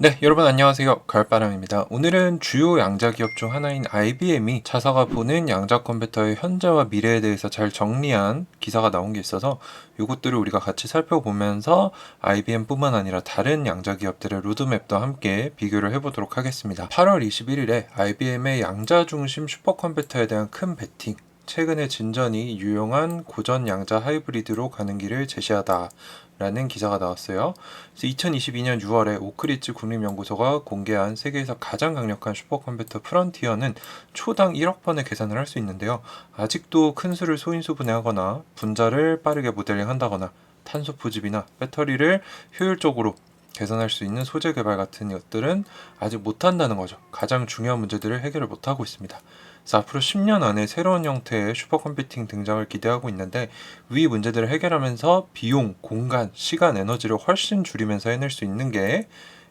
네, 여러분 안녕하세요. 가을바람입니다. 오늘은 주요 양자 기업 중 하나인 IBM이 자사가 보는 양자 컴퓨터의 현재와 미래에 대해서 잘 정리한 기사가 나온 게 있어서 이것들을 우리가 같이 살펴보면서 IBM뿐만 아니라 다른 양자 기업들의 로드맵도 함께 비교를 해보도록 하겠습니다. 8월 21일에 IBM의 양자 중심 슈퍼컴퓨터에 대한 큰 베팅, 최근의 진전이 유용한 고전 양자 하이브리드로 가는 길을 제시하다 라는 기사가 나왔어요. 그래서 2022년 6월에 오크리츠 국립연구소가 공개한 세계에서 가장 강력한 슈퍼컴퓨터 프론티어는 초당 1억 번의 계산을 할 수 있는데요. 아직도 큰 수를 소인수 분해하거나 분자를 빠르게 모델링한다거나 탄소 포집이나 배터리를 효율적으로 개선할 수 있는 소재 개발 같은 것들은 아직 못한다는 거죠. 가장 중요한 문제들을 해결을 못하고 있습니다. 그래서 앞으로 10년 안에 새로운 형태의 슈퍼컴퓨팅 등장을 기대하고 있는데 위 문제들을 해결하면서 비용, 공간, 시간, 에너지를 훨씬 줄이면서 해낼 수 있는 게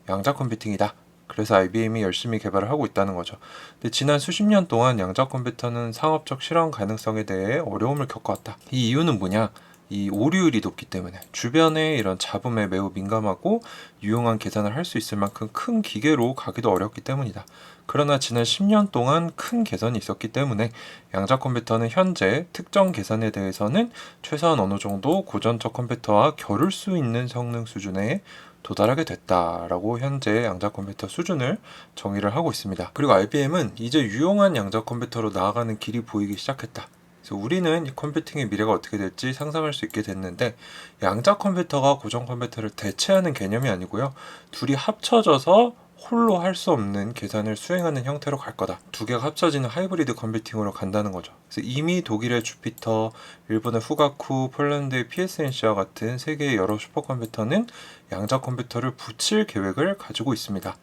양자 컴퓨팅이다. 그래서 IBM이 열심히 개발을 하고 있다는 거죠. 근데 지난 수십 년 동안 양자 컴퓨터는 상업적 실현 가능성에 대해 어려움을 겪어왔다. 이 이유는 뭐냐? 이 오류율이 높기 때문에 주변의 이런 잡음에 매우 민감하고 유용한 계산을 할 수 있을 만큼 큰 기계로 가기도 어렵기 때문이다. 그러나 지난 10년 동안 큰 개선이 있었기 때문에 양자 컴퓨터는 현재 특정 계산에 대해서는 최소한 어느 정도 고전적 컴퓨터와 겨룰 수 있는 성능 수준에 도달하게 됐다라고 현재 양자 컴퓨터 수준을 정의를 하고 있습니다. 그리고 IBM은 이제 유용한 양자 컴퓨터로 나아가는 길이 보이기 시작했다. 그래서 우리는 이 컴퓨팅의 미래가 어떻게 될지 상상할 수 있게 됐는데 양자 컴퓨터가 고전 컴퓨터를 대체하는 개념이 아니고요. 둘이 합쳐져서 홀로 할 수 없는 계산을 수행하는 형태로 갈 거다. 두 개가 합쳐지는 하이브리드 컴퓨팅으로 간다는 거죠. 그래서 이미 독일의 주피터, 일본의 후가쿠, 폴란드의 PSNC와 같은 세계의 여러 슈퍼컴퓨터는 양자 컴퓨터를 붙일 계획을 가지고 있습니다.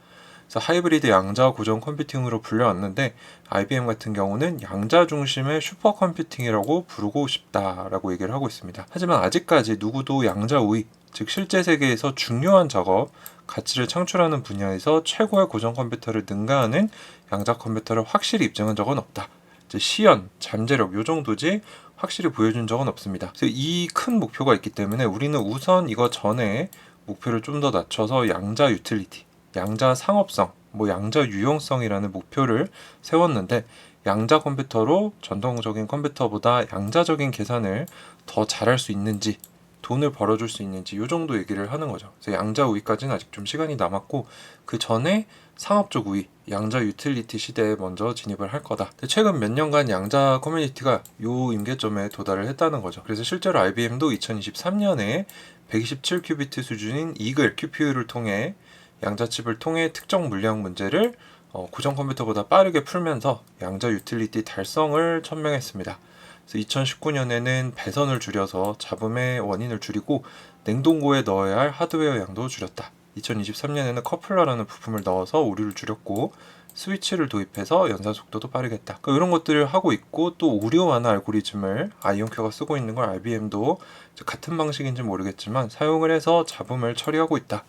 그래서 하이브리드 양자 고전 컴퓨팅으로 불려왔는데 IBM 같은 경우는 양자 중심의 슈퍼컴퓨팅이라고 부르고 싶다라고 얘기를 하고 있습니다. 하지만 아직까지 누구도 양자 우위, 즉 실제 세계에서 중요한 작업, 가치를 창출하는 분야에서 최고의 고전 컴퓨터를 능가하는 양자 컴퓨터를 확실히 입증한 적은 없다. 이제 시연, 잠재력 요 정도지 확실히 보여준 적은 없습니다. 그래서 이 큰 목표가 있기 때문에 우리는 우선 이거 전에 목표를 좀 더 낮춰서 양자 유틸리티, 양자 상업성, 양자 유용성이라는 목표를 세웠는데 양자 컴퓨터로 전통적인 컴퓨터보다 양자적인 계산을 더 잘할 수 있는지 돈을 벌어줄 수 있는지 이 정도 얘기를 하는 거죠. 그래서 양자 우위까지는 아직 좀 시간이 남았고 그 전에 상업적 우위, 양자 유틸리티 시대에 먼저 진입을 할 거다. 최근 몇 년간 양자 커뮤니티가 요 임계점에 도달을 했다는 거죠. 그래서 실제로 IBM도 2023년에 127큐비트 수준인 이글 QPU를 통해 양자칩을 통해 특정 물량 문제를 고전 컴퓨터보다 빠르게 풀면서 양자 유틸리티 달성을 천명했습니다. 그래서 2019년에는 배선을 줄여서 잡음의 원인을 줄이고 냉동고에 넣어야 할 하드웨어 양도 줄였다. 2023년에는 커플러라는 부품을 넣어서 오류를 줄였고 스위치를 도입해서 연산 속도도 빠르게 했다. 그러니까 이런 것들을 하고 있고 또 오류 완화 알고리즘을 아이온큐가 쓰고 있는 걸 IBM도 같은 방식인지 모르겠지만 사용을 해서 잡음을 처리하고 있다.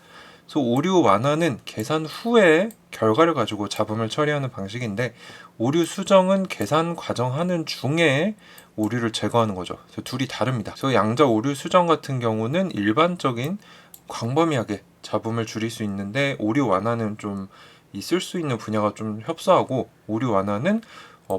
그래서 오류 완화는 계산 후에 결과를 가지고 잡음을 처리하는 방식인데 오류 수정은 계산 과정하는 중에 오류를 제거하는 거죠. 그래서 둘이 다릅니다. 그래서 양자 오류 수정 같은 경우는 일반적인 광범위하게 잡음을 줄일 수 있는데 오류 완화는 좀 있을 수 있는 분야가 좀 협소하고 오류 완화는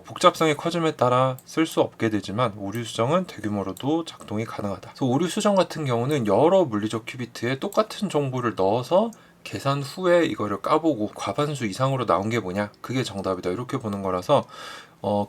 복잡성이 커짐에 따라 쓸 수 없게 되지만 오류 수정은 대규모로도 작동이 가능하다. 그래서 오류 수정 같은 경우는 여러 물리적 큐비트에 똑같은 정보를 넣어서 계산 후에 이거를 까보고 과반수 이상으로 나온 게 뭐냐? 그게 정답이다. 이렇게 보는 거라서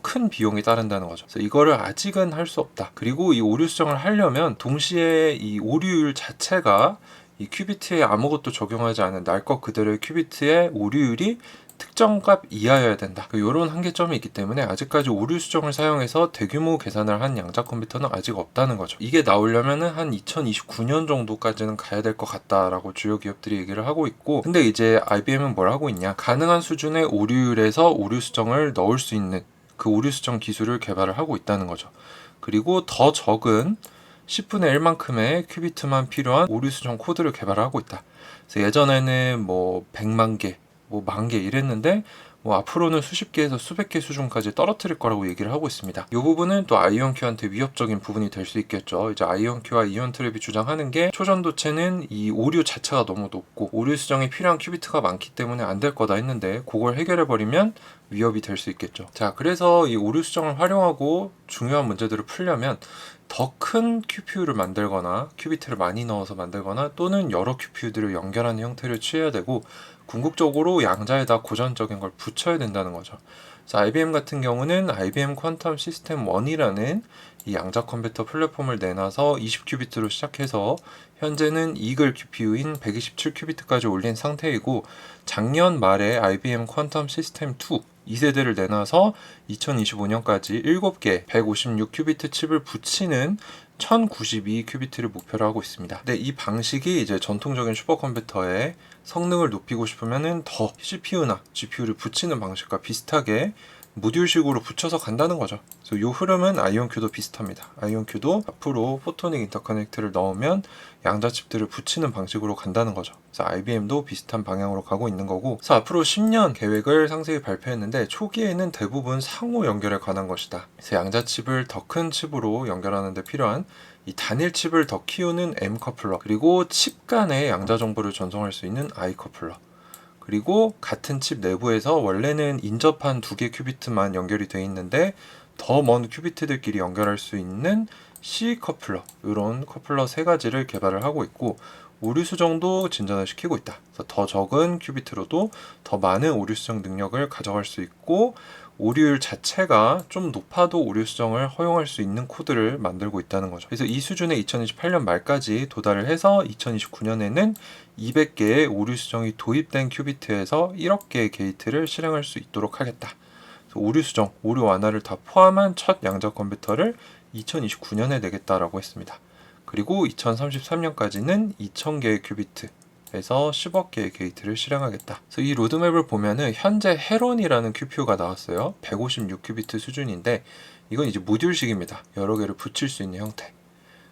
큰 비용이 따른다는 거죠. 그래서 이거를 아직은 할 수 없다. 그리고 이 오류 수정을 하려면 동시에 이 오류율 자체가 이 큐비트에 아무것도 적용하지 않은 날 것 그대로의 큐비트의 오류율이 특정 값 이하여야 된다. 이런 한계점이 있기 때문에 아직까지 오류 수정을 사용해서 대규모 계산을 한 양자 컴퓨터는 아직 없다는 거죠. 이게 나오려면은 한 2029년 정도까지는 가야 될 것 같다라고 주요 기업들이 얘기를 하고 있고, 근데 이제 IBM은 뭘 하고 있냐? 가능한 수준의 오류율에서 오류 수정을 넣을 수 있는 그 오류 수정 기술을 개발을 하고 있다는 거죠. 그리고 더 적은 10분의 1만큼의 큐비트만 필요한 오류 수정 코드를 개발하고 있다. 그래서 예전에는 100만 개, 10,000개 이랬는데 뭐 앞으로는 수십 개에서 수백 개 수준까지 떨어뜨릴 거라고 얘기를 하고 있습니다. 이 부분은 또 아이온큐한테 위협적인 부분이 될 수 있겠죠. 이제 아이온큐와 이온트랩이 주장하는 게 초전도체는 이 오류 자체가 너무 높고 오류 수정에 필요한 큐비트가 많기 때문에 안 될 거다 했는데 그걸 해결해 버리면 위협이 될 수 있겠죠. 자, 그래서 이 오류 수정을 활용하고 중요한 문제들을 풀려면 더 큰 QPU를 만들거나 큐비트를 많이 넣어서 만들거나 또는 여러 QPU들을 연결하는 형태를 취해야 되고 궁극적으로 양자에다 고전적인 걸 붙여야 된다는 거죠. 그래서 IBM 같은 경우는 IBM 퀀텀 시스템 1이라는 이 양자 컴퓨터 플랫폼을 내놔서 20큐비트로 시작해서 현재는 이글 QPU인 127큐비트까지 올린 상태이고 작년 말에 IBM 퀀텀 시스템 2 2세대를 내놔서 2025년까지 7개 156큐비트 칩을 붙이는 1092큐비트를 목표로 하고 있습니다. 근데 이 방식이 이제 전통적인 슈퍼컴퓨터의 성능을 높이고 싶으면은 더 CPU나 GPU를 붙이는 방식과 비슷하게 모듈식으로 붙여서 간다는 거죠. 그래서 이 흐름은 아이온큐도 비슷합니다. 아이온큐도 앞으로 포토닉 인터커넥트를 넣으면 양자 칩들을 붙이는 방식으로 간다는 거죠. 그래서 IBM도 비슷한 방향으로 가고 있는 거고, 그래서 앞으로 10년 계획을 상세히 발표했는데 초기에는 대부분 상호 연결에 관한 것이다. 그래서 양자 칩을 더 큰 칩으로 연결하는 데 필요한 이 단일 칩을 더 키우는 M 커플러, 그리고 칩 간의 양자 정보를 전송할 수 있는 I 커플러, 그리고 같은 칩 내부에서 원래는 인접한 2개 큐비트만 연결이 돼 있는데 더 먼 큐비트들끼리 연결할 수 있는 C 커플러, 이런 커플러 3가지를 개발을 하고 있고 오류 수정도 진전을 시키고 있다. 그래서 더 적은 큐비트로도 더 많은 오류 수정 능력을 가져갈 수 있고 오류율 자체가 좀 높아도 오류 수정을 허용할 수 있는 코드를 만들고 있다는 거죠. 그래서 이 수준에 2028년 말까지 도달을 해서 2029년에는 200개의 오류 수정이 도입된 큐비트에서 1억 개의 게이트를 실행할 수 있도록 하겠다. 그래서 오류 수정, 오류 완화를 다 포함한 첫 양자 컴퓨터를 2029년에 내겠다라고 했습니다. 그리고 2033년까지는 2000개의 큐비트에서 10억 개의 게이트를 실행하겠다. 그래서 이 로드맵을 보면은 현재 헤론이라는 QPU가 나왔어요. 156큐비트 수준인데 이건 이제 모듈식입니다. 여러 개를 붙일 수 있는 형태.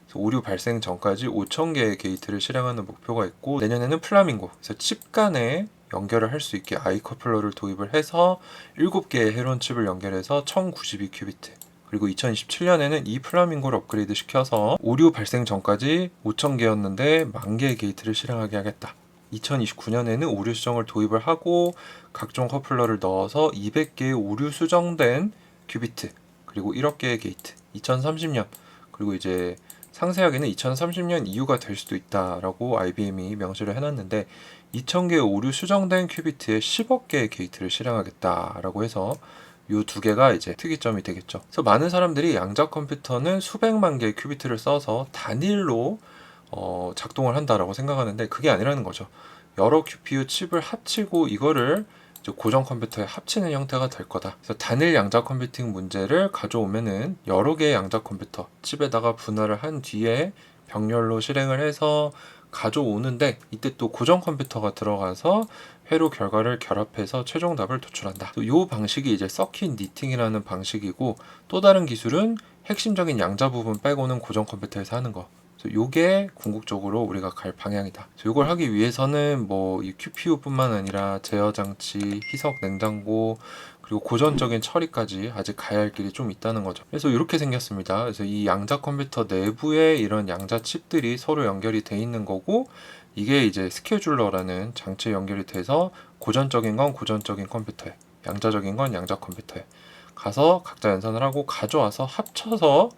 그래서 오류 발생 전까지 5000개의 게이트를 실행하는 목표가 있고 내년에는 플라밍고, 그래서 칩 간에 연결을 할 수 있게 I 커플러를 도입을 해서 7개의 헤론 칩을 연결해서 1092큐비트, 그리고 2027년에는 이 플라밍고를 업그레이드 시켜서 오류 발생 전까지 5000개였는데 10,000개의 게이트를 실행하게 하겠다. 2029년에는 오류 수정을 도입을 하고 각종 커플러를 넣어서 200개의 오류 수정된 큐비트, 그리고 1억 개의 게이트. 2030년, 그리고 이제 상세하게는 2030년 이후가 될 수도 있다라고 IBM이 명시를 해놨는데 2000개의 오류 수정된 큐비트에 10억 개의 게이트를 실행하겠다라고 해서 이 2개가 이제 특이점이 되겠죠. 그래서 많은 사람들이 양자 컴퓨터는 수백만 개의 큐비트를 써서 단일로 작동을 한다라고 생각하는데 그게 아니라는 거죠. 여러 QPU 칩을 합치고 이거를 고정 컴퓨터에 합치는 형태가 될 거다. 그래서 단일 양자 컴퓨팅 문제를 가져오면은 여러 개의 양자 컴퓨터 칩에다가 분할을 한 뒤에 병렬로 실행을 해서 가져오는데 이때 또 고정 컴퓨터가 들어가서 회로 결과를 결합해서 최종 답을 도출한다. 이 방식이 이제 서킷 니팅이라는 방식이고 또 다른 기술은 핵심적인 양자 부분 빼고는 고정 컴퓨터에서 하는 거. 요게 궁극적으로 우리가 갈 방향이다. 이걸 하기 위해서는 뭐 이 QPU뿐만 아니라 제어 장치, 희석 냉장고, 그리고 고전적인 처리까지 아직 가야 할 길이 좀 있다는 거죠. 그래서 이렇게 생겼습니다. 그래서 이 양자 컴퓨터 내부에 이런 양자 칩들이 서로 연결이 돼 있는 거고 이게 이제 스케줄러라는 장치에 연결이 돼서 고전적인 건 고전적인 컴퓨터에, 양자적인 건 양자 컴퓨터에 가서 각자 연산을 하고 가져와서 합쳐서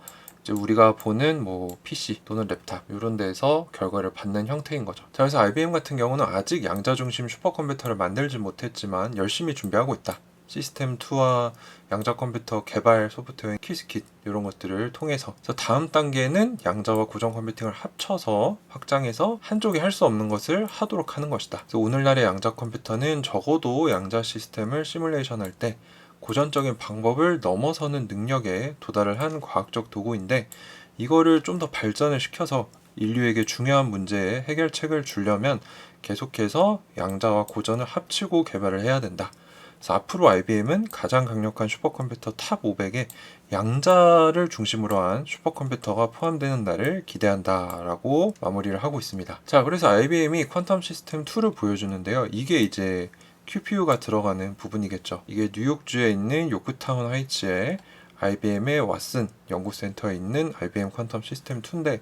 이제 우리가 보는 뭐 PC 또는 랩탑 이런 데에서 결과를 받는 형태인 거죠. 자, 그래서 IBM 같은 경우는 아직 양자 중심 슈퍼컴퓨터를 만들지 못했지만 열심히 준비하고 있다. 시스템2와 양자 컴퓨터 개발 소프트웨어 키스킷 이런 것들을 통해서. 그래서 다음 단계는 양자와 고정 컴퓨팅을 합쳐서 확장해서 한쪽이 할 수 없는 것을 하도록 하는 것이다. 그래서 오늘날의 양자 컴퓨터는 적어도 양자 시스템을 시뮬레이션 할 때 고전적인 방법을 넘어서는 능력에 도달을 한 과학적 도구인데 이거를 좀 더 발전을 시켜서 인류에게 중요한 문제의 해결책을 주려면 계속해서 양자와 고전을 합치고 개발을 해야 된다. 그래서 앞으로 IBM은 가장 강력한 슈퍼컴퓨터 탑 500에 양자를 중심으로 한 슈퍼컴퓨터가 포함되는 날을 기대한다라고 마무리를 하고 있습니다. 자, 그래서 IBM이 퀀텀 시스템 2를 보여주는데요. 이게 이제 QPU가 들어가는 부분이겠죠. 이게 뉴욕주에 있는 요크타운 하이츠에 IBM의 왓슨 연구센터에 있는 IBM 퀀텀 시스템 2인데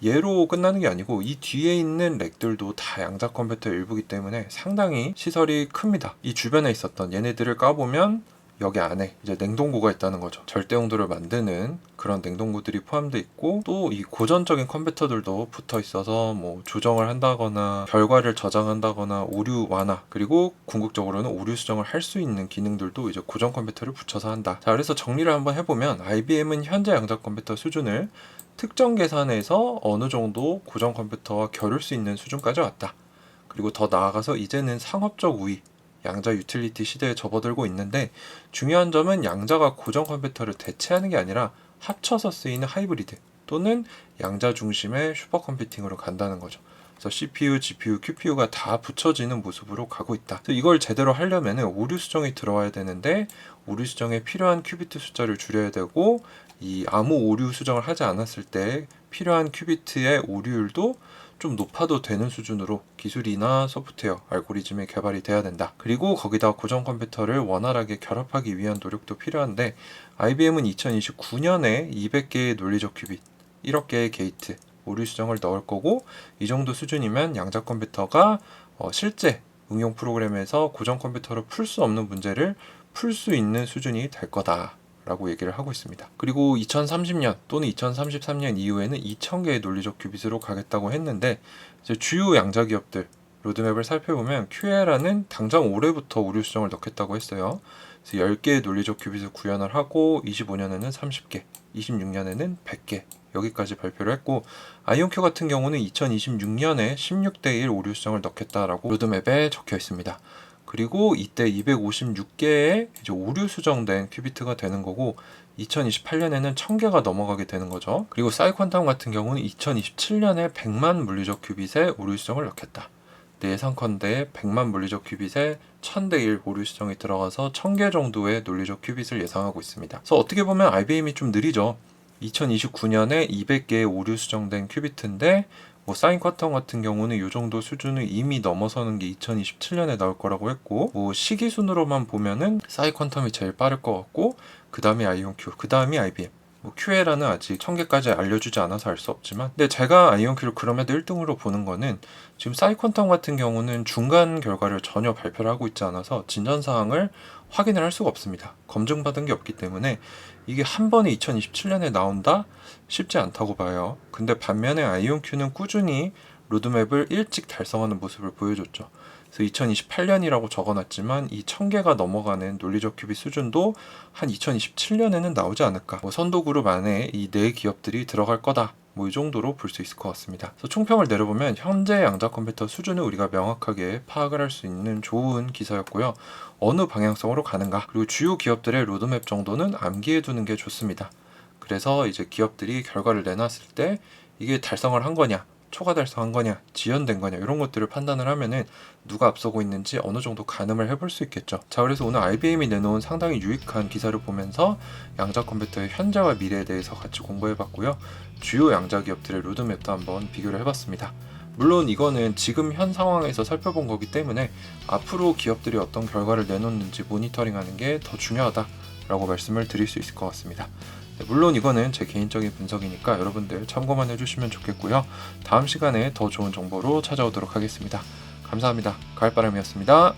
얘로 끝나는 게 아니고 이 뒤에 있는 렉들도 다 양자 컴퓨터의 일부이기 때문에 상당히 시설이 큽니다. 이 주변에 있었던 얘네들을 까보면 여기 안에 이제 냉동고가 있다는 거죠. 절대 용도를 만드는 그런 냉동고들이 포함되어 있고, 또 이 고전적인 컴퓨터들도 붙어 있어서 뭐 조정을 한다거나 결과를 저장한다거나 오류 완화, 그리고 궁극적으로는 오류 수정을 할 수 있는 기능들도 이제 고전 컴퓨터를 붙여서 한다. 자, 그래서 정리를 한번 해보면 IBM은 현재 양자 컴퓨터 수준을 특정 계산에서 어느 정도 고전 컴퓨터와 겨룰 수 있는 수준까지 왔다. 그리고 더 나아가서 이제는 상업적 우위, 양자 유틸리티 시대에 접어들고 있는데, 중요한 점은 양자가 고전 컴퓨터를 대체하는 게 아니라 합쳐서 쓰이는 하이브리드 또는 양자 중심의 슈퍼컴퓨팅으로 간다는 거죠. 그래서 CPU, GPU, QPU가 다 붙여지는 모습으로 가고 있다. 그래서 이걸 제대로 하려면 오류 수정이 들어와야 되는데, 오류 수정에 필요한 큐비트 숫자를 줄여야 되고, 이 아무 오류 수정을 하지 않았을 때 필요한 큐비트의 오류율도 좀 높아도 되는 수준으로 기술이나 소프트웨어, 알고리즘의 개발이 돼야 된다. 그리고 거기다 고전 컴퓨터를 원활하게 결합하기 위한 노력도 필요한데, IBM은 2029년에 200개의 논리적 큐빗, 1억 개의 게이트, 오류 수정을 넣을 거고, 이 정도 수준이면 양자 컴퓨터가 실제 응용 프로그램에서 고전 컴퓨터로 풀 수 없는 문제를 풀 수 있는 수준이 될 거다 라고 얘기를 하고 있습니다. 그리고 2030년 또는 2033년 이후에는 2000개의 논리적 큐빗으로 가겠다고 했는데, 이제 주요 양자 기업들 로드맵을 살펴보면 QLA는 당장 올해부터 오류 수정을 넣겠다고 했어요. 그래서 10개의 논리적 큐빗을 구현을 하고 25년에는 30개, 26년에는 100개 여기까지 발표를 했고, 아이온큐 같은 경우는 2026년에 16대 1 오류 수정을 넣겠다라고 로드맵에 적혀 있습니다. 그리고 이때 256개의 이제 오류 수정된 큐비트가 되는 거고, 2028년에는 1000개가 넘어가게 되는 거죠. 그리고 사이퀀텀 같은 경우는 2027년에 100만 물리적 큐빗의 오류 수정을 넣겠다. 예상컨대 100만 물리적 큐빗에 1000대 1 오류 수정이 들어가서 1000개 정도의 논리적 큐빗을 예상하고 있습니다. 그래서 어떻게 보면 IBM이 좀 느리죠. 2029년에 200개의 오류 수정된 큐비트인데, 뭐 사인쿼텀 같은 경우는 이 정도 수준을 이미 넘어서는 게 2027년에 나올 거라고 했고, 뭐 시기 순으로만 보면은 사이퀀텀이 제일 빠를 것 같고, 그 다음에 아이온큐, 그 다음이 IBM. 뭐 QLA는 아직 1000개까지 알려주지 않아서 알 수 없지만, 근데 제가 아이온큐를 그럼에도 1등으로 보는 거는, 지금 사이퀀텀 같은 경우는 중간 결과를 전혀 발표를 하고 있지 않아서 진전사항을 확인을 할 수가 없습니다. 검증받은 게 없기 때문에 이게 한 번에 2027년에 나온다? 쉽지 않다고 봐요. 근데 반면에 아이온큐는 꾸준히 로드맵을 일찍 달성하는 모습을 보여줬죠. 그래서 2028년이라고 적어놨지만 이 1000개가 넘어가는 논리적 큐빗 수준도 한 2027년에는 나오지 않을까. 뭐 선도그룹 안에 이 네 기업들이 들어갈 거다. 뭐 이 정도로 볼 수 있을 것 같습니다. 그래서 총평을 내려보면 현재 양자 컴퓨터 수준을 우리가 명확하게 파악을 할 수 있는 좋은 기사였고요. 어느 방향성으로 가는가, 그리고 주요 기업들의 로드맵 정도는 암기해 두는 게 좋습니다. 그래서 이제 기업들이 결과를 내놨을 때 이게 달성을 한 거냐, 초과 달성한 거냐, 지연된 거냐, 이런 것들을 판단을 하면은 누가 앞서고 있는지 어느 정도 가늠을 해볼 수 있겠죠. 자, 그래서 오늘 IBM이 내놓은 상당히 유익한 기사를 보면서 양자 컴퓨터의 현재와 미래에 대해서 같이 공부해봤고요. 주요 양자 기업들의 로드맵도 한번 비교를 해봤습니다. 물론 이거는 지금 현 상황에서 살펴본 거기 때문에 앞으로 기업들이 어떤 결과를 내놓는지 모니터링하는 게 더 중요하다라고 말씀을 드릴 수 있을 것 같습니다. 물론 이거는 제 개인적인 분석이니까 여러분들 참고만 해주시면 좋겠고요. 다음 시간에 더 좋은 정보로 찾아오도록 하겠습니다. 감사합니다. 가을바람이었습니다.